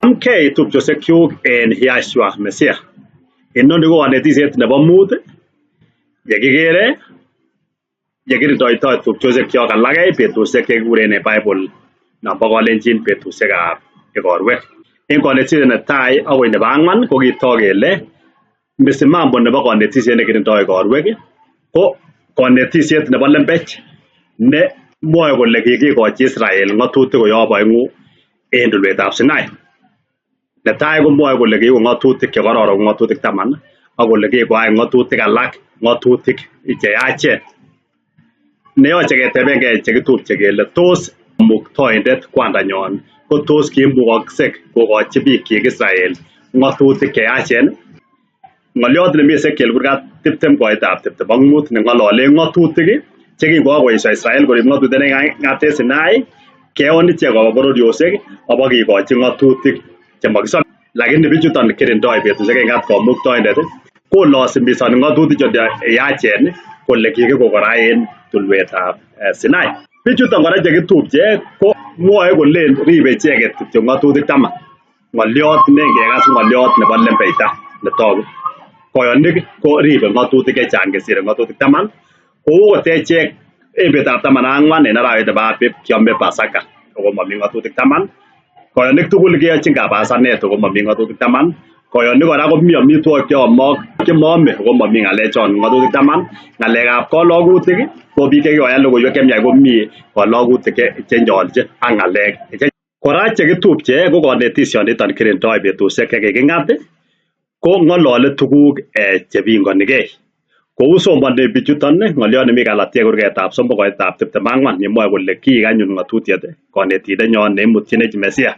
Chamgei tupchosiekyuk en Yahshua Messiah. Inoni ko kanetisiet nebo mut yekikere yekirindoitoi tupchosiekyok alak betusiek chekikuren en Bible nombo Kalenjin betusiekab igorwek. En kanetisiet netai akoi nebo ang'wan ko kitok kele misimambo nebo kanetisiet nekirindoi igorwek ko kanetisiet nebo lembech ne mwoe kole kikikochi Israel ng'atutik koyob oeng'u en tulwetab Sinai. Netai komwoe kole kiiku ng'atutik chekororon ng'atutik 10 ak kole kikoyai ng'atutik alak ng'atutik cheyachen. Neyoche ketebengei chekitupche kele tos muktoindet kwandanyon ko tos kimukoksek kokochi biikyik Israel ng'atutik cheyachen. Ng'olyot nemi Ezekiel kurgat 20:25 neng'ololen ng'atutik chekingokoesio Israel korib ng'atutiet neking'at Sinai keon ichek koba bororiosiek abakikochi ng'atutik chemokisobe. Lakini bichuton kirindoi betusiek king'at komuktoindet kolosimisoni ng'atutik choton yachen kole kikiko kora en tulwetab Sinai. Bichuton kora chekitupche ko mwoe kole ribe icheket kityo ng'atutik 10. Ng'olyot nengekas ng'olyot nebo lembeita netogu. Koyonik ko ribe ng'atutik chechang kesire ng'atutik 10. Kou kotechek en betutab 14 en arawet nebo Abib kiome Pasaka ako momi ng'atutik 10. Koyonik tugul keyochin kabasanet ako momi ng'atutik 10. Koyonik kora komi amitwogik chemoome ako momi ng'alechon ng'atutik 10. Ng'alekab kalokutik ko biik chekikoyai logoiwek chemiach komi kalokutik chenyolchin ak ng'alek. Kora chekitupche ko kanetisioniton kirindoi betusiek chekiking'at ko ng'olole tuguk chebingonikei. Kou somboni bichuton ng'olyot nemi Galatia kurgetab 3:24 nemwoe kole kiik anyun ng'atutiet konetindenyon neimutyin Mesia.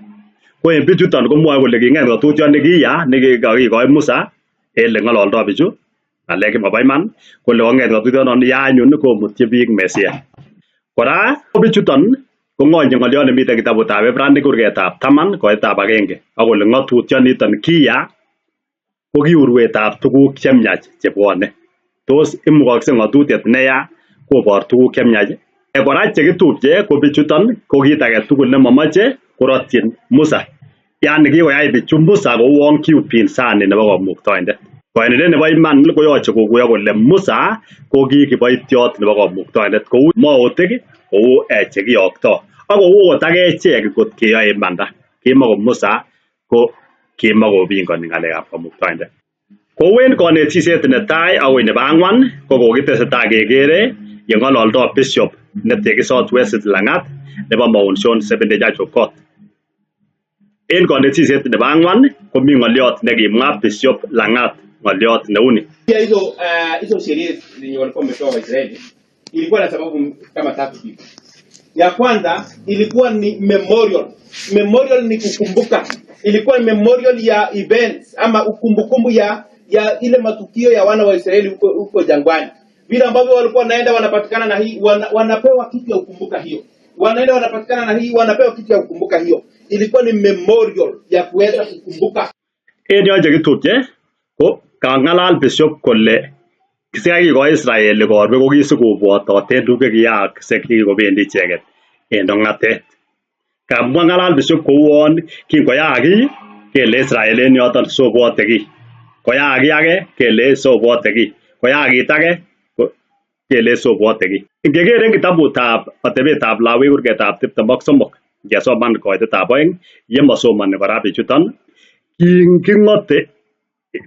Ko en bichuton komwoe kole king'et ng'atutioni kiya nekikokoi Musa en ng'ololdoi bichu ng'alek chemabo iman kole kong'et ng'atutionon ya anyun komutyi biik Mesia. Kora ko bichuton kong'onye ng'olyot nemiten kitabutab Ibranik kurgetab 10:1 ak kole ng'atutioniton kiya ko ki urwetab tuguk chemiach chebwone. Tos imukokse ng'atutiet neya kobor tuguk chemiach. Kora chekitupche ko bichuton ko kit age tugul nemomoche korotyin Musa. Yani kikoyai bichu Musa kouon ki upinzani nebo komuktoindet. Koyonindet nebo iman koyoche kokuyo kole Musa ko ki kiboityot nebo komuktoindet kou mootik kou chekiyokto. Ak kou ot agechek kot keyoe imanda. Kimako Musa ko kimakobingoni ng'alekab komuktoindet. Kou en kanetisiet netai akoi nebo ang'wan ko kokitesetai kekere yeng'ololdo Bishop neteki South West Lang'at nebo Mount Sion Seventh-day Church of God. En kanetisiet nebo ang'wan komi ng'olyot nekimwa Bishop Lang'at ng'olyot neuni. Hizo sheria zenye walikuwa wametoa Waisraeli ilikuwa na sababu kama tatu hivi. Ya kwanza ilikuwa ni memorial. Memorial ni kukumbuka. Ilikuwa ni memorial ya events ama ukumbukumbu ya ile matukio ya wana wa Israeli huko jangwani. Vile ambavyo walikuwa wanaenda wanapatikana na hii wanapewa kitu ya kukumbuka hiyo. Wanaenda wanapatikana na hii wanapewa kitu ya kukumbuka hiyo. Ilikuwa ni memorial ya kuweza kukumbuka. Yoche kitupche ko kang'alal Bishop kole kisikakikoi Israel korwe ko kisikobwototen tuguk chekiyaak sekikobendi icheket en tong'atet. Kamwa ng'alal Bishop kouon kingoyaak kiy kele Israel en yoton sobwote kiy. Koyaak kiy age kele sobwote kiy. Koyaak kit age kele sobwote kiy. Ingekere en kitabutab atebetab Lawi kurgetab 23 ngesoman koitetab 2 yemosomoni kora bichuton king'ote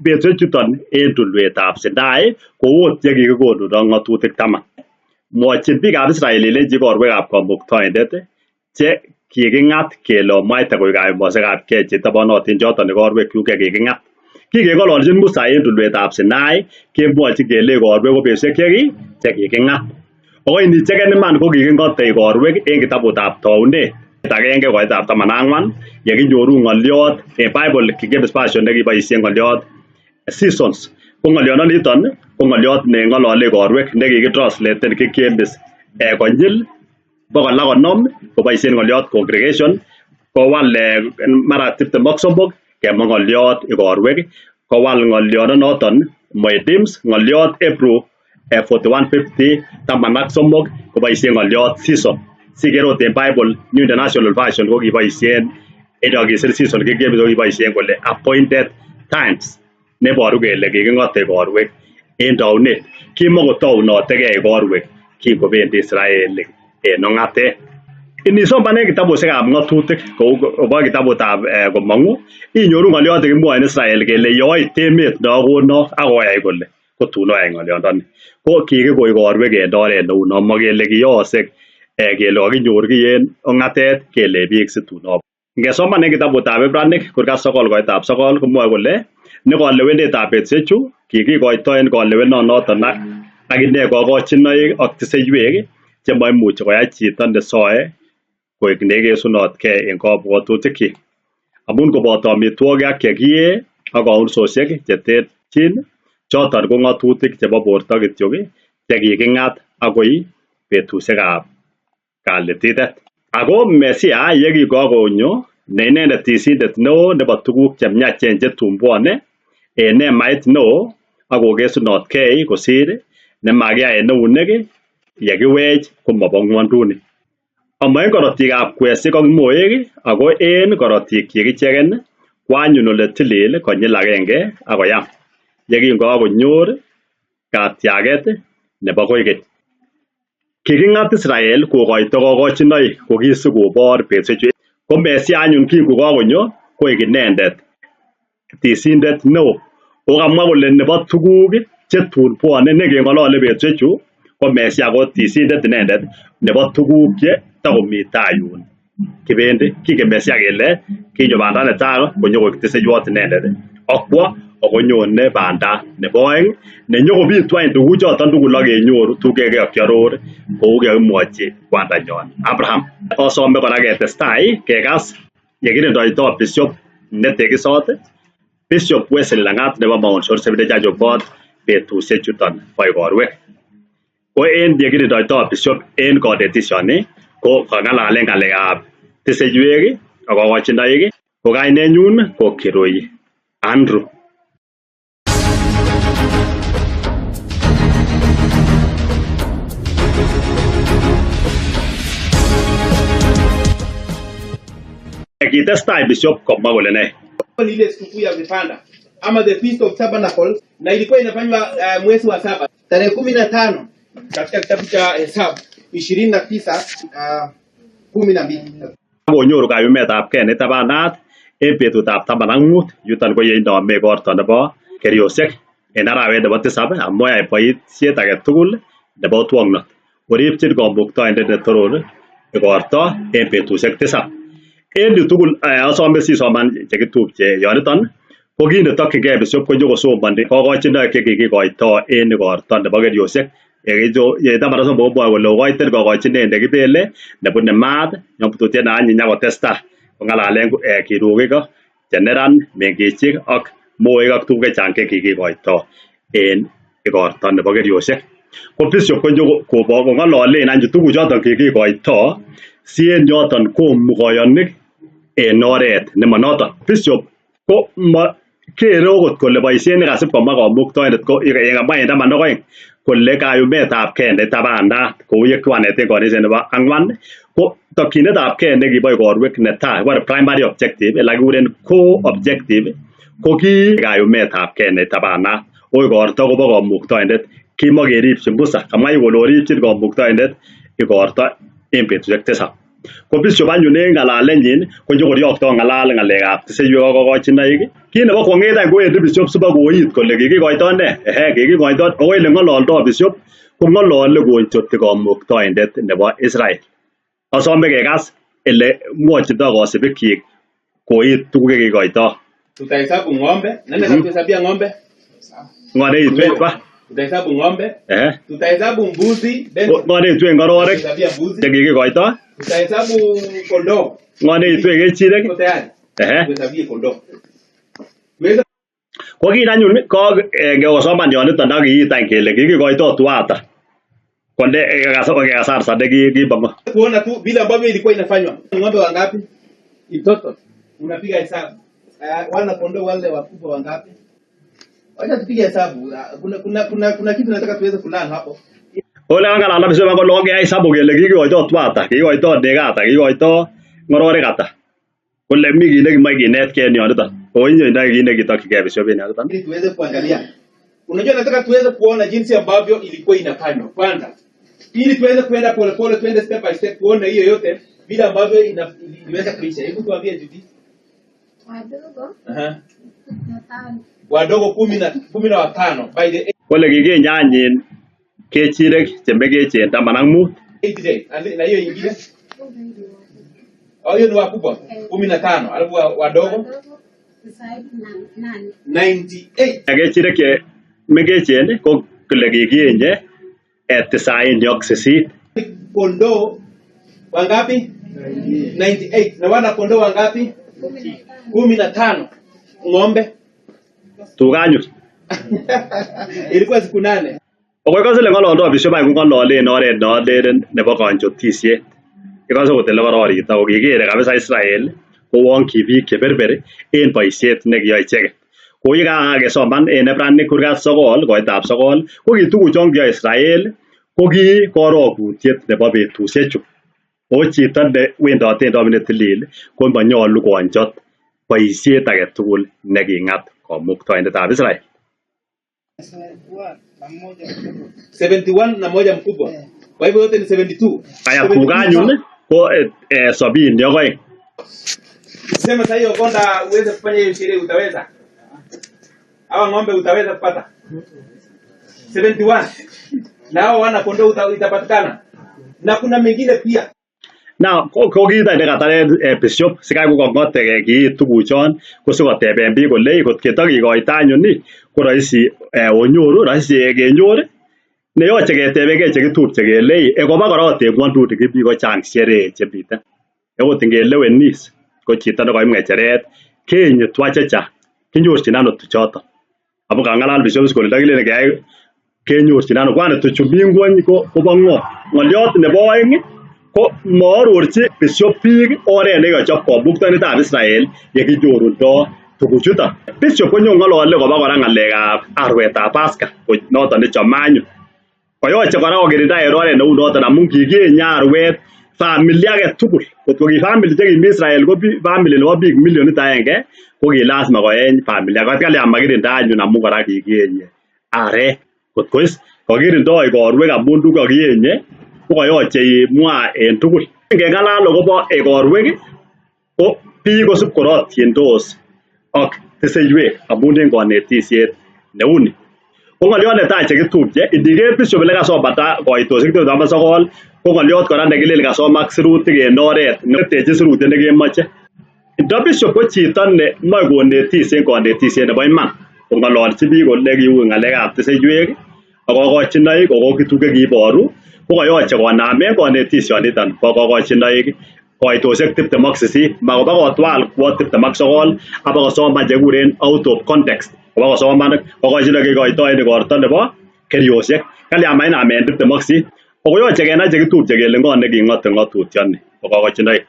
betusiechuton en tulwetab Sinai kou ot yekikikonundo ng'atutik 10. Mwochin biikab Israel ilenji ikorwekab komuktoindet che kiking'at kele omwaite koik kaimosekab kei chetobonotin choton ikorwekyuk chekiking'at. Kikeng'ololchin Musa en tulwetab Sinai kemwochi kele ikorwek ko betusiek chekiking'at. Ako inicheken iman ko kiking'ote ikorwek en kitabutab Taunet 1:14 yekinyoru ng'olyot en Bible King James Version nekiboisien ng'olyot seasons. Ko ng'olyondoniton ko ng'olyot neng'olole ikorwek nekikitranslaten King James konyil 150 koboisien ng'olyot congregation kowal mara 23 kemwa ng'olyot ikorwek kowal ng'olyonoton Moedims ng'olyot Hebrew 4150 13 koboisien ng'olyot season. Sikerot en Bible New International Version ko kiboisien Inokisir season kigame kokiboisien kole appointed times neboru kele kiking'ote igorwek en taunet. Kimakotaunotegei igorwek kingobendi Israel en ong'atet. Inisoman kitabusiekab ng'atutik kou kobo kitabutab komong'u inyoru ng'olyot nekimwoe en Israel kele yoit emet nakonok akoyai kole kotun oyai ng'olyondoni. Ko kikikoi igorwek en oret neu non, makele kiyooksek kele kakinyor kiy en ong'atet kele biik situn. Ngesoman en kitabutab Ibranik kurkat 9:9 komwoe kole ne kolewendetab betusiechu kikikoito en kolewenonoton ak ine kokochinoik ak tiseiwek chemaimuchi koyai chito nesoe koek neikesunotgei en kabwatutikchik. Amun koboto amitwogik ak chekiyee ak kaunsosiek cheterchin choton ko ng'atutik chebo borto kityok chekiking'at akoi betusiekab kalititet. Ako Mesia yekikokonyo ne inendet tisindet neo nebo tuguk chemiachen chetun bwone en emait neo akokesunotgei kosir nemakiyai en eunek yekiwech komobo ng'wonduni. Ama en korotikab kwesik ak moek ako en korotikyik icheken kwanyun ole tilil konyil agenge akoyam yekingokakonyor katyaget nebo koikeny. Kiking'at Israel kokoito kokochinoik kokisikobor betusiechu. Ko Mesia anyun kingokakonyo koik inendet tisindet neo. Okamwa kole nebo tuguk chetun bwone nekeng'olole betusiechu ko Mesia ko tisindet inendet nebo tuguk che takomi tai yun kibendi. Kingen Mesia kele kinyo banda netai konyokoik tiseiwot inendet akwo akonyone banda nebo oeng nenyokobitu any tuguchoton tugul akenyoru tuguk chekiaror kou kakimwochi kwandanyon Abraham. Asome kora ketestai kekas yekirindoito Bishop netekisot Bishop Wesley Lang'at nebo Mount Sorrow Seventh Church of God betusiechuton bo igorwek. Ko en yekirindoito Bishop en konetisioni ko kang'alalen ng'alekab tiseiwek ak kokochinoik ko kainenyun ko Kirui Andrew. Kitestai Bishop komwa kole ne ile sikukuu ya vipanda ama the Feast of Tabernacle, na ilikuwa inafanywa mwezi wa 7 tarehe 15 katika kitabu cha Hesabu 29:12. Konyoru kayumetab kei netabanat en betutab 15 yuton ko yeinome igorto nebo keriosiek en arawet nebo 7 amun yai boisiet age tugul nebo twong'not. Koripchin kamuktoindet netoror igorto en betusiek 7. En yu tugul asome sisoman chekitupche yoniton ko kit netokyingei Bishop konyokosomoni kokochinoik chekikikoito en igorto nebo keriosiek. Yetamara somok komwoe kole kokoiten kokochinet nekibele nebune maat nyobututiet neanyiny akotestai kong'alalen kirukik cheneran meng'ichik ak moek ak tuguk chechang chekikikoito en igorto nebo keriosiek. Ko Bishop kong'ololen anyun tuguchoton kikikoito si en yoton komukoyonik en oret nemonoton. Bishop ko kere okot kole boisiet nekasib komwa kamuktoindet ko yekamwa en 12 kole kayumetab kei netabanat kou yekwanet en konetiset nebo 4 ko tokyinetab kei nekibo igorwek netai ko primary objective lakikuren core objective ko ki kayumetab kei netabanat. O igorto kobo kamuktoindet kimakeripchin busa, kamwa kole oripchin kamuktoindet igorto en betusiek 7. Ko Bishop anyun en ng'alalenyin konyokoryokto ng'alal ng'alekab tiseiwek ak kokochinoik. Kit nebo kwong'et any kowendi Bishop sibakoit kole kikikoito ne kikikoito ako ele ng'ololdo Bishop ko ng'olole konchoti kamuktoindet nebo Israel. Asome kekas ele mwochindo kosibikyik koit tuguk chekikoito. Tutahesabu ng'ombe. Nani atahesabia ng'ombe? Ng'one itwe ba? Tutahesabu ng'ombe. Tutahesabu mbuzi. Ng'one itwe ng'ororek chekikikoito. Tutahesabu kondoo. Ng'one itwe kechirek. Tuhesabie kondoo. Ko kit anyun ko ngekosoman yoniton ak kiit any kele kikikoito tuata konde kasarta nekibongo. Kuona tu vile ambavyo ilikuwa inafanywa. Ng'ombe wangapi? Mtoto. Unapiga hesabu. Wana kondoo wale wakubwa wangapi? Wacha tupige hesabu. Kuna kitu nataka tuweze kulana hapo. Ole ng'alala Bishop ko longe hesabu kele kikikoito tuata, kikikoito negata, kikikoito ng'ororek ata. kole mi kit nekimoe kinetkei en yoniton. Ko inyo indoi kit nekitokyigei bishop en yoniton. ili tuweze kuangalia. Unajua, nataka tuweze kuona jinsi ambavyo ilikuwa inafanywa kwanza, ili tuweze kuenda polepole, tuende step by step, tuone hiyo yote vile ambavyo iliweza kuisha. Hebu tuambie Judy. Wadogo. Wadogo 15 by the Kole kikinyanyin kechirek chemengechen 15. 8 days. Na hiyo ingine? Hiyo ni wakubwa 15, alafu wadogo 98. Kechirek chemengechen ko kole kikienye 98. Kondoo wangapi? 98. Na wana kondoo wangapi? 15. Ng'ombe Tuganyut. ilikuwa siku 8. Okoi kosile ng'ololdo bishop ai kong'ololen oret nolelen nebo kanchotisiet. Ikose kotile kororito ko kikere kabisa Israel kouon ki biik cheberberi en boisiet nekiyoe icheket. Kou ye kakesoman en Ebranic kurgat 9 koitab 9 ko ki tuguchon kiyoe Israel ko ki korokutiet nebo betusiechu. O chito ne wendote en domit netilil ko manyolu konchot boisiet age tugul neking'at komuktoindetab Israel. 71 na moja mkubwa. Kwa hivyo yote ni 72. Aya kuganyun ko 72. Sema sasa hiyo konda uweze kufanya hiyo sherehe utaweza? Hawa ng'ombe utaweza kupata? 71. Na hao wana kondoo itapatikana. Na kuna mengine pia. Now ko kiita nekataren bishop sikai ko kong'ote kiit tuguchon ko sikoteben biik kole kot ketokikoito anyun ni ko rahisi onyoru rahisi kenyor neyoche ketebengei chekitupche kele koba kora otebwon tutik biik ko chang sherehe chemiten. Akot ngelewenis ko chito nekoim ng'echeret kenyitwa chechang kinyorchin ano tuchoton. Amu kang'alal bishop kole ndakilele keyai kenyorchin ano kwani tuchu mi ngwony kobo ng'o. Ng'olyot nebo oeng ko maarorchi bishop biik oret nekachop komuktoindetab Israel yekinyorundo tuguchuton. Bishop konyo ng'olole koba kora ng'alekab arwetab Pasca noton nechomanyu. Koyoche kora kokirinda en oret neu noton amun kikienye arwet family age tugul. Kotko ki family chekimi Israel ko family nebo biik 1,100,000 ko ki lazima koeny family age. Kalyan makirinda anyun amun kora kikienye arek. Kotko is kokirindoi igorwek amun tuguk kakienye ko koyoche imwa en tugul. Ngeng'alal akobo igorwek ko biik kosib korotyindos ak teseiwek amun en konetisiet neuni. Ko ng'olyot netai chekitupche indiker bishop lekasomata koitosiek 9 ko ng'olyot kora nekilel kasomak sirutik en oret neteche sirutiet nekemoche. Ndo bishop ko chito nemoe konetis en konetisiet nebo iman kong'ololchi biik kole kiu ng'alekab teseiwek ak kokochinoik ko tuguk chekiiboru ko koyoche konamen konetisioniton bo kokochinoik koitosiek 28 makoba kotwal kwo 29 abakosoman chekikuren out of context koba kosoman kokochinoik kikoito en igorto nebo keriosiek kalyan mainamen 28 koyoche kenai chekitupche kele ng'o neking'ote ng'otutioni bo kokochinoik.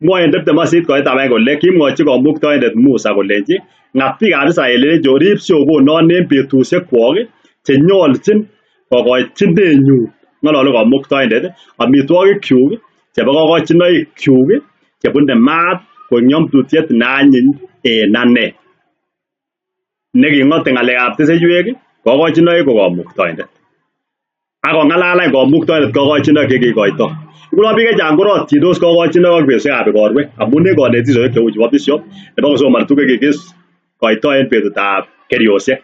Mwoe 28 koitab aeng kole kimwochi komuktoindet Musa kolenji ng'at biikab Israel chorib siokonon en betusiek kwok chenyolchin kokochinenyun ng'olole komuktoindet amitwogikyuk chebo kokochinoikyuk chebune maat ko nyomtutiet neanyiny en ane. Neking'ote ng'alekab teseiwek kokochinoik ko komuktoindet. Ako ng'alal any komuktoindet kokochinoik chekikoito. Ngunon biik chechang korotyindos kokochinoik ak betusiekab igorwek amun en konetisiosiek cheu chebo bishop nebo kosomoni tuguk chekikoito en betutab keriosiek.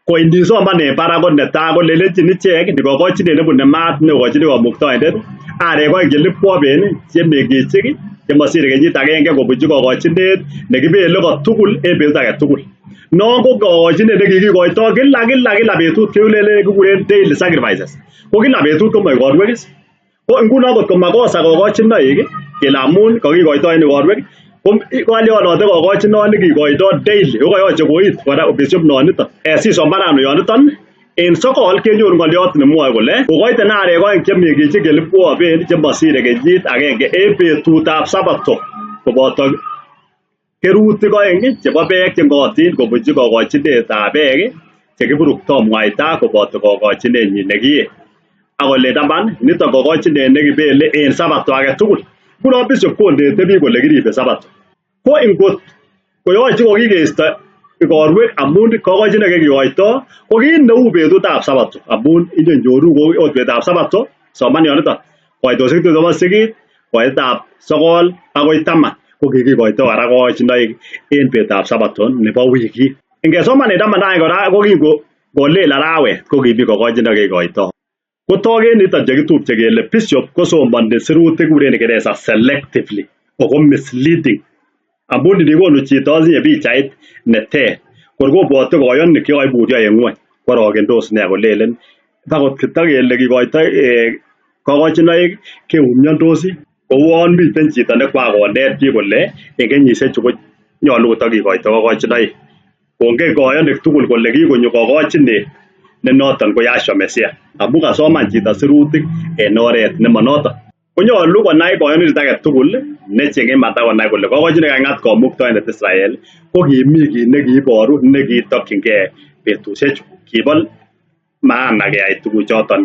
Ko indisoman en barak ko netai kolelechin ichek nikokochinet nebune maat nekokochini komuktoindet arek oeng chelipwoben chemengechik chemosire kenyit agenge kobunchi kokochinet nekibele kotugul en betut age tugul. Non ko kokochinet nekikikoito kila betut keulele kikuren daily sacrifices. Ko kila betut komoe igorwek. Ko ngunon kot ko makosa kokochinoik kele amun kokikoito en igorwek ko ng'olyonote kokochinon nekikoito daily ko koyoche koit kora bishop noniton. Sisoman yoniton en 9 kenyoru ng'olyot nemwoe kole kokoite arek oeng chemengechik chelipwoben chemosire kenyit agenge en betutab Sabato koboto kerutik oeng chebo beek cheng'otin kobunchi kokochinetab beek chekiburukto mwaita koboto kokochinenyin nekiye. Akole taban niton kokochinet nekibele en Sabato age tugul. Ngunon bishop konete biik kole kiribe Sabato. Ko ingot koyoche kokikeisto igorwek amun kokochinoik kikoito ko kit neu betutab sabato amun inyoru ot betutab sabato somanionito koitosiek chebo sigit koitab 9 agoi 10 ko kikikoito kora kokochinoik en betutab sabato nebo wikit. Ingesoman en 11 kora ko kolel arawet ko kimi kokochinoik kikoito. Kotok en niton chekitupche kele bishop kosomoni sirutik kuren Kingereza selectively ako misleading. Amun indikonu chito osinye pichait neter kor kobwote koyonik chekoiburyo en ng'wony kworokendos nea kolelen akot kitakele kikoito kokochinoik keumiondosi kouon miten chito nekwakonet biik kole en kenyisiechu konyolu kotakikoito kokochinoik kongen koyonik tugul kole kikonyo kokochinet ne noton ko Yahshua Messiah amun kasoman chito sirutik en oret nemonoton. Konyolu konai koyonindet age tugul necheng'e matakonai kole kokochinoik kang'at Kamuktoindet Israel ko kimi kit nekiiboru nekitokyingei betusiechu. Kibo maana keyai tuguchoton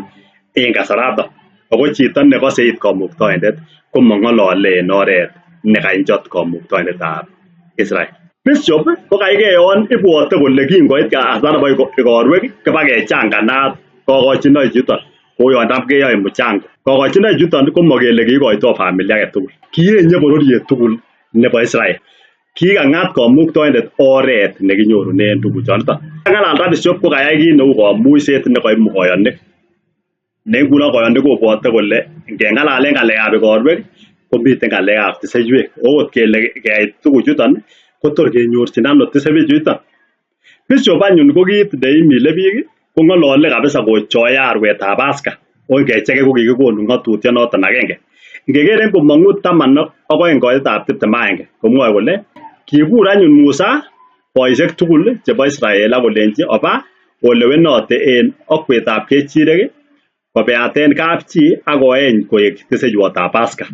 en kasaraton. Ako chito nekose it Kamuktoindet komong'olole en oret nekainjot Kamuktoindetab Israel. Bishop ko kaikei yon ibwote kole kingoit kasarta nebo igorwek kibakechanganat kokochinoik chuton kou yon tam keyoe mchango. Kokochinoik chuton komokele kikoito familia age tugul, kienye bororiet tugul nebo Israel. Kikang'at Kamuktoindet oret nekinyorunen tuguchoton. Ng'alal Bishop ko kayai kit neu komuiset nekoimu koyonik. Ne nguno koyonik kobwote kole ngeng'alalen ng'alekab igorwek komiten ng'alekab tiseiywek. Okot kele keyai tuguchuton kotor kenyorchin ano tiseichuton. Bishop anyun ko kit neimile biik ko ng'olole kabisa kochoe arwetab Paska. O ngecheke ko kikikonu ng'atutiet noton agenge. Ngekeren komong'u 12 koitab 21 komwoe kole kibur anyun Musa boisiek tugul chebo Israel akolenji oba olewenote en okwetab kechirek kobeaten kapchi akoeny koek tiseiyotab Paska.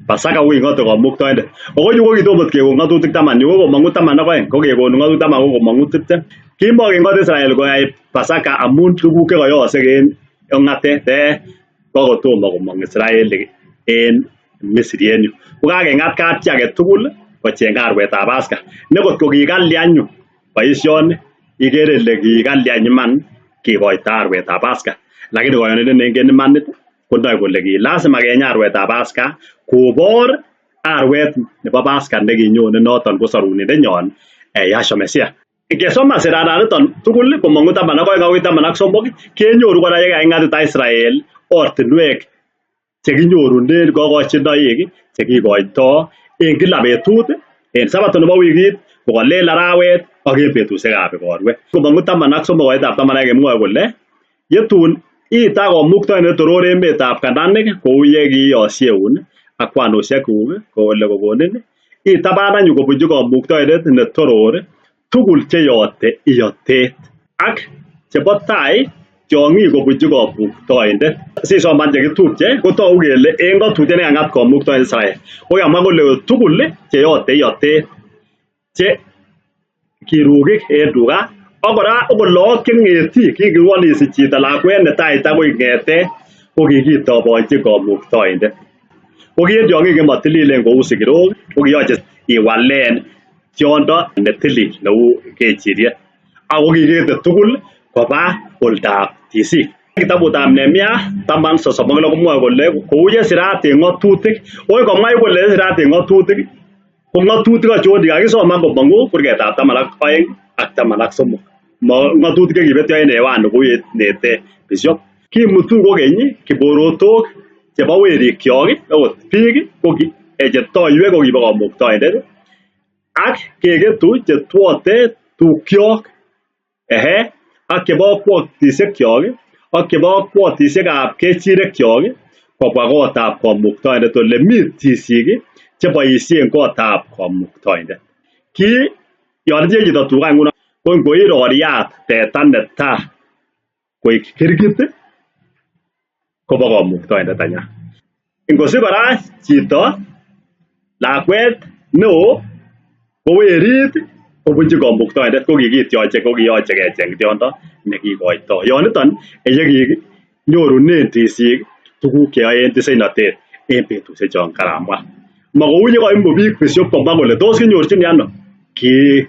Pasaka wing'ote Kamuktoindet. Ako yu ko kitomot kekon ng'atutik 10, yu ko komong'u 12 ko kekonu ng'atutik 10 ko komong'u 20. Kimokeng'ot Israel koyai Pasaka amun tuguk chekoyoosek en ong'atet kokotomo komong Israel en Misri en yu. Ko kakeng'at kapchi age tugul kocheng arwetab Paska. Nekot ko kikalyan boisioni ikere ile kikalyan iman kikoito arwetab Paska. Lakini koyonindet neingen imanit konoe kole ki lazima keny arwetab Paska kobor arwet nebo Paska nekinyone noton ko sorunindenyon Yahshua Messiah. Ngesoman sirananiton tugul komong'u 12 akoi 13 kenyoru kora yekaing'atita Israel ortinwek chekinyorunen kokochinoik chekikoito en kila betut en sabato nebo wikit kokolel arawet ak en betusiekab igorwek. Komong'u 13 koitab 11 kemwoe kole yetun iita Kamuktoindet toror emetab Kanaanik kou yekiyosyeun ak kwanosiekuk kole kokonin itaban anyun kobunji Kamuktoindet netoror tugul cheyote iyotet ak chebo tai tiong'ik kobunji Kamuktoindet. Sisoman chekitupche kotogu kele en ng'atutiet nekang'at Kamuktoindet Israel kokamwa kole tugul cheyote iyotet che kirukik en tuga ak kora okot look cheng'etik kingirwon isich chito lakwet netai takoi ng'etet ko kikitobonchi Kamuktoindet. Ko ki en tiong'ik chemotililen kou sikirok ko kiyoche iwalen tiondo netilil neu kechiriet ako kikete tugul koba oldab tisik. Kitabutab Nehemia 10:36 komwoe kole kou yesirat en ng'atutik. Oi komwa kole yesirat en ng'atutik ko ng'atutik achon kakisoman komong'u kurgetab 12 ak 13. Ng'atutik chekibetyo en hewani kou nete Bishop. Kimutu kokeny kiborotok chebo werikyok okot biik ko chetoiwek ko kibo Kamuktoindet ak keketu chetwote tukyok ak chebo kwotisiekkyok ak chebo kwotisiekab kechirekyok kobwa kotab Kamuktoindet ole mi tisik cheboisien kotab Kamuktoindet. Ki yon itinye chito tuga nguno ko ngoi roriat teta netai koik kirgit kobo Kamuktoindet anya. Ngosich kora chito lakwet neo ko werit kobunji Kamuktoindet ko kikityoche ko kiyoche kecheng tiondo nekikoito. Yoniton yekikinyorunen tisik tuguk cheyoen tiseinotet en betusiek chon karamwa. Makou ye koimut biik bishop komwa kole tos kinyorchin ano ki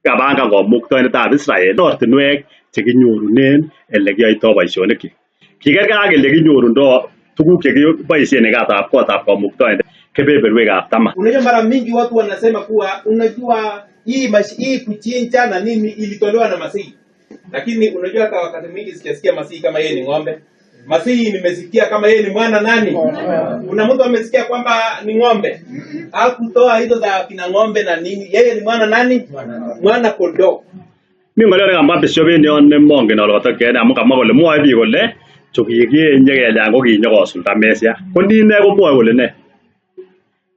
kabangan komuktoindetab Israel ortinwek chekinyorunen ele kiyoitoi boisionik. Kikergei ak ele kinyorundoi tuguk chekiboisien en kotab komuktoindet kebeberwekab taman. Unajua mara mingi watu wanasema kuwa unajua hii kuchinja na nini ilitolewa na Masihi. Lakini unajua hata wakati mwingi sijasikia Masihi kama yeye ni ng'ombe. Masihi nimesikia kama yeye ni mwana nani? Kuna mtu amesikia kwamba ni ng'ombe. Hakutoa hizo za kina ng'ombe na nini. Yeye ni mwana nani? Mwana kondoo. Mi ng'olyo kamwa bishop en yon nemongen ole kotokyingei amun kamwa kole mwoe biik kole chu kikienye kelyan ko kinyokosulda Mesia. Ko ni ine komwoe kole ne?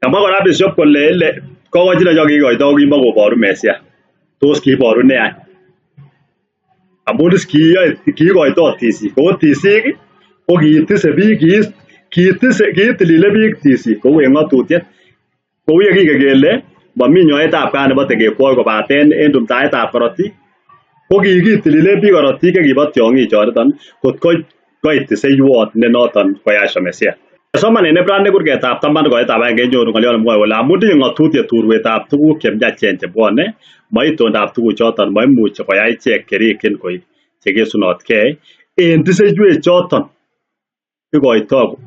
Kamwa kora bishop kole ele kokochi necho kikoitoi ko kimokoboru Mesia. Tos kiboru ne any? Amun kikoitoi tisik. Ko tisik ko kitise biik, kitilile biik tisik kou en ng'atutiet. Kou ye kingen kele momi nyoetab kat nebo tegekwoi kobaten en tumtaetab korotik. Ko kikitililen biik korotik chekibo tiong'ik choniton kot koit tiseiwot ne noton ko Yahshua Mesia. Soman en Ebrania kurgetab 10 koitab 1 kenyoru ng'olyo nemwoe kole amun tinye ng'atutiet urwetab tuguk chemiachen chebwone, mo itondab tuguchoton moimuchi koyai ichek cherikyin koik chekesunotkei en tiseiwek choton ikoitoi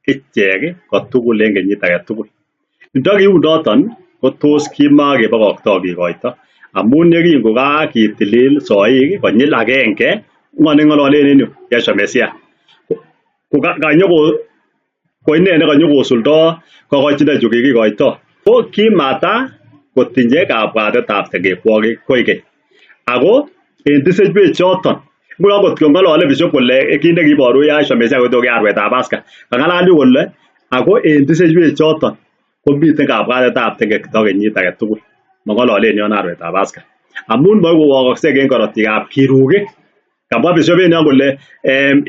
ichek kotugul en kenyit age tugul. Ndo kiu noton ko tos kimakebokoktoi kikoito amun ye kingokakitilil soik konyil agenge ng'o neng'ololen en yu Yahshua Mesia ko ine nekanyokosuldoi kokochinochu kikikoito. Ko kimata kotinye kabwatetab tegekwogik koigeny. Ako en tiseiwek choton nguno kot kong'olole bishop kole kit nekiboru Yahshua Mesia kotoke arwetab Paska kang'alal yu kole ako en tiseiwek choton komiten kabwatetab tegekwogik kenyit age tugul. Mang'ololen yon arwetab Paska amun moikowokoksei en korotikab kirugik. Kamwa bishop en yon kole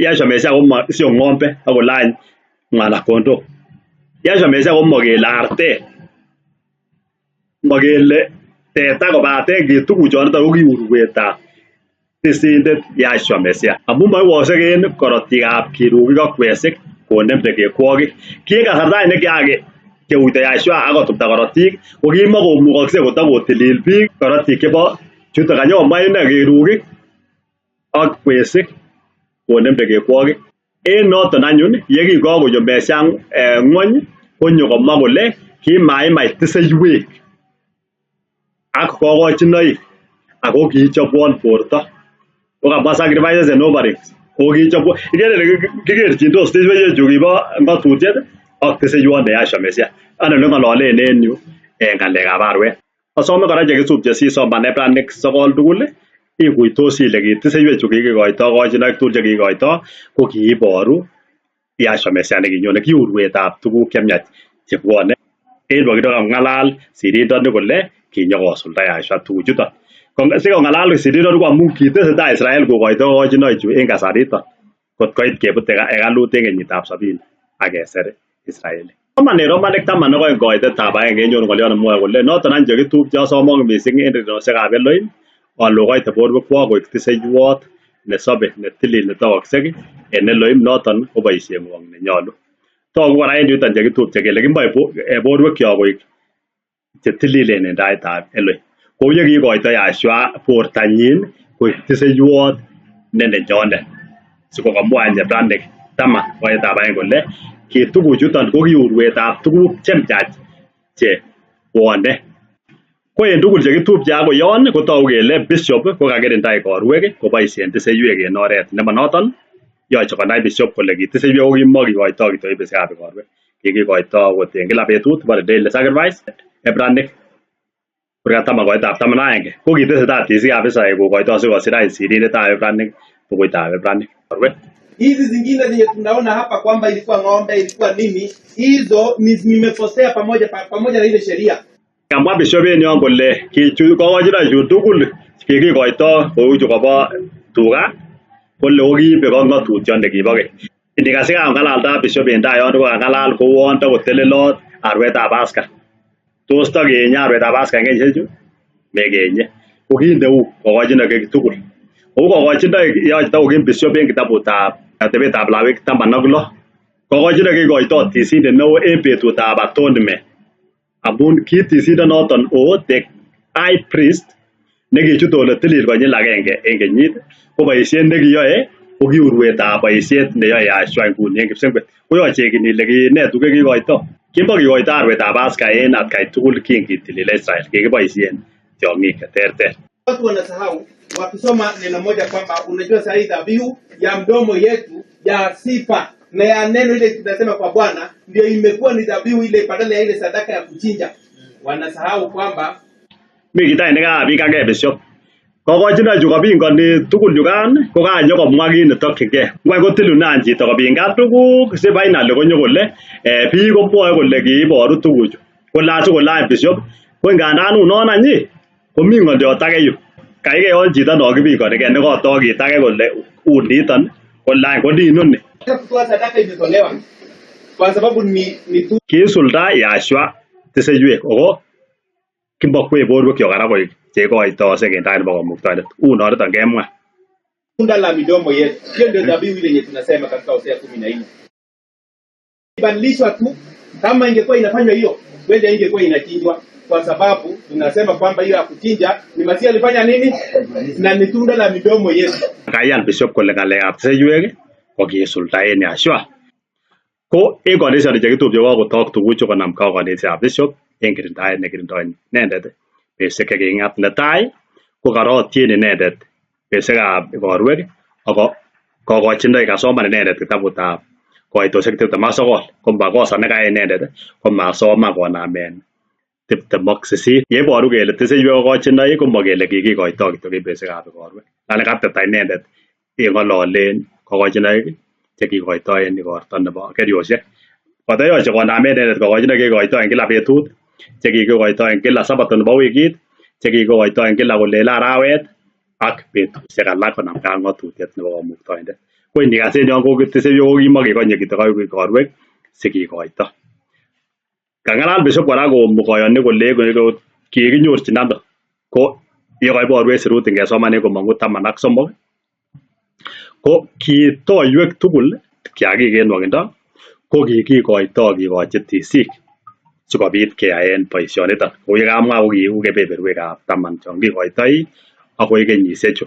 Yahshua Mesia ko sio ng'ombe akolany mwanakondoo. Yahshua Mesia ko mokele artet, mokele teta kobaten ki tuguchoniton ko ki urwetab tisindet Yahshua Mesia amun moikowoksei en korotikab kirugik ak kwesik konem tegekwogik. Ki en kasarta nekiage keuito Yahshua akotupta korotik ko kimakomukoksei kotakotilil biik korotik chebo chuton kanyokomwa ine kirugik ak kwesik konem tegekwogik. En noton anyun ye kingokonyo Mesia ng'wony konyo komwa kole kimaimach tiseiwek ak kokochinoik ako kichobwon borto. Ko kamwa sacrifices and offerings ko kichobwon. Ikere kikerchindos tiseiwechu kibo ng'atutiet ak tiseiwot ne Yahshua Mesia. Ano neng'ololen en yu en ng'alekab arwet. Asome kora chekisupche sisoman Ebrania 9 tugul ikuitosi ile tiseiwechu kikikoito kochinoik tugul chekikoito ko kiiboru Yahshua Mesia nekinyone ki urwetab tuguk chemiach chebwone. En bokindo kang'alal sirindoni kole kinyokosulda Yahshua tuguchuton. Sikong'alal sirindoni ko amun kitesetai Israel kokoito kochinoichu en kasariton kot koit kebute hekalut en kenyitab 70 ak keser Israel. Soman en Romanik 12 koitetab 1 kenyoru ng'olyo nemwoe kole noton any chekitupche asomok mising en rirosiekab Elohim alo koite borwekwok koik tiseiwot nesobe netilil netokoksei en Elohim noton ko boisieng'wong nenyolu. Togu kora en yuton chekitupche kele kimoe borwekyok koik chetililen en taitab Elohim. Kou ye kikoito Yahshua bortanyin koik tiseiwot ne nenyonet. Sikokomwa en Ebrania 10 koitab 1 kole ki tuguchuton ko ki urwetab tuguk chemiach chebwone. Ko en tugul chekitupche ako yon kotogu kele bishop ko kakirinda igorwek koboisien tiseiwek en oret nemonoton. Yoche konai bishop kole ki tiseiwek ko kimakikoito kityo besekab igorwek. Kikikoito okot en kila betut bore daily sacrifice. Ebrania kurgat 10 koitab 11 ko kitesetai tisikab Israel kokoito sikosir any sirindetab Ebrania bukuitab Ebrania. Hizi zingine zenye tunaona hapa kwamba ilikuwa ng'ombe, ilikuwa nini, hizo nimekosea pamoja na ile sheria. Kamwa bishop en yon kole kokochinoichu tugul kikikoito kou chu kobo tuga kole kokiibe ng'atutiet nekibo keny. Indikas kang'alalda bishop en tai yon ko kang'alal kouon takotelelot arwetab Paska. Tos takenye arwetab Paska en kenyisiechu? Mekenye. Ko kit neu kokochinoik tugul. Kou kokochinoik yoche takokim bishop en kitabutab atebetab Lawek 16. Kokochinoik kikoito tisindet neo en betutab atonement amun kiitisindo noton the high priest nekichut ole tilil konyil agenge en kenyit ko boisiet nekiyoe ko ki urwetab boisiet neyoe Yahshua nguni en kipsengwet koyoche ile kinet tuguk kikoito kikoito arwetab Paska en atkai tugul kingitilile Israel kikiboisien tiong'ik cheterter. Watu wanasahau wakisoma neno moja kwamba unajua sahihi dhabihu ya mdomo yetu ya sifa na ya neno ile tunasema kwa Bwana ndio imekuwa ni dhabihu ile badala ya ile sadaka ya kuchinja. Wanasahau kwamba mi kitai nekabik age bishop kokochino chu kopingoni tugul chukan ko kanyokomwa kit netokyingei ngwany kotilunan chito kopingan tuguk si finally konyo kole biik komwoe kole kiiboru tuguchu kolache kolany bishop ko ngandan unon any komi ng'olyot age yu kaikai chito no kipingonigei nekotoo kit age kole uniton kolany koninoni kutoa sadaka imetolewa kwa sababu ni tu kisulda Yahshua tiseiywek ako kimbokwe borwekyok kora koik cheikoito sekendai nebo Kamuktaindet unoniton kemwa tunda la midomo yetu. Hiyo ndio dhabihu ile yenye tunasema katika Hosea 14. Ibadilishwa tu kama ingekuwa inafanywa hiyo, wenda ingekuwa inachinjwa kwa sababu tunasema kwamba hiyo ya kuchinja ni Masihi alifanya nini? Na ni tunda la midomo yetu. Kayan bishop kole ngalekab tiseiywek ko kisuldaen Yahshua. Ko en kanisa chekitupche kokotok tuguchu konam kanisa bishop en kirindaet nekirindoi inendet betusiek cheking'at netai ko karotien inendet betusiekab igorwek ako kokochindoi kasoman inendet kitabutab koitosiek 29 ko makosa nekayai inendet ko masoman konamen 28 yeiboru kele tiseiywek kokochindoi komokele kikikoito kityo en betusiekab igorwek lakini kateta inendet ng'ololen kokochinoik chekikoito en igorto nebo keriosiek kotoyoche konamen inendet kokochinoik chekikoito en kila betut chekikoito en kila sabato nebo wikit chekikoito en kila kolele arawet ak betusiek alak konamgei ak ng'otutiet nebo Kamuktaindet ko inikas en yon ko tiseiywek ko kimokekonye kityo koit igorwek sikikoito. Kang'alal bishop kora koyoni kole kikinyorchin ano ko yekoiborwech sirut ingesoman en komong'u 13 ko kitoiywek tugul kiagik en nwokindo ko kikikoito kikochi tisik sikobit keyaen boisioniton kou yekamwa ko kiu kebeberwekab 10 chon kikoitoi akoi kenyisiechu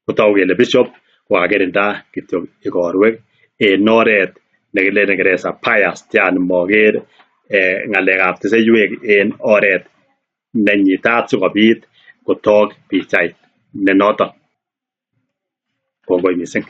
kotogu kele bishop kokakirinda kityo igorwek en oret nekilenen Kingereza bias yani moker ng'alekab tiseiywek en oret nenyitat sikobit kotok pichait nenoton. Kongoi missing.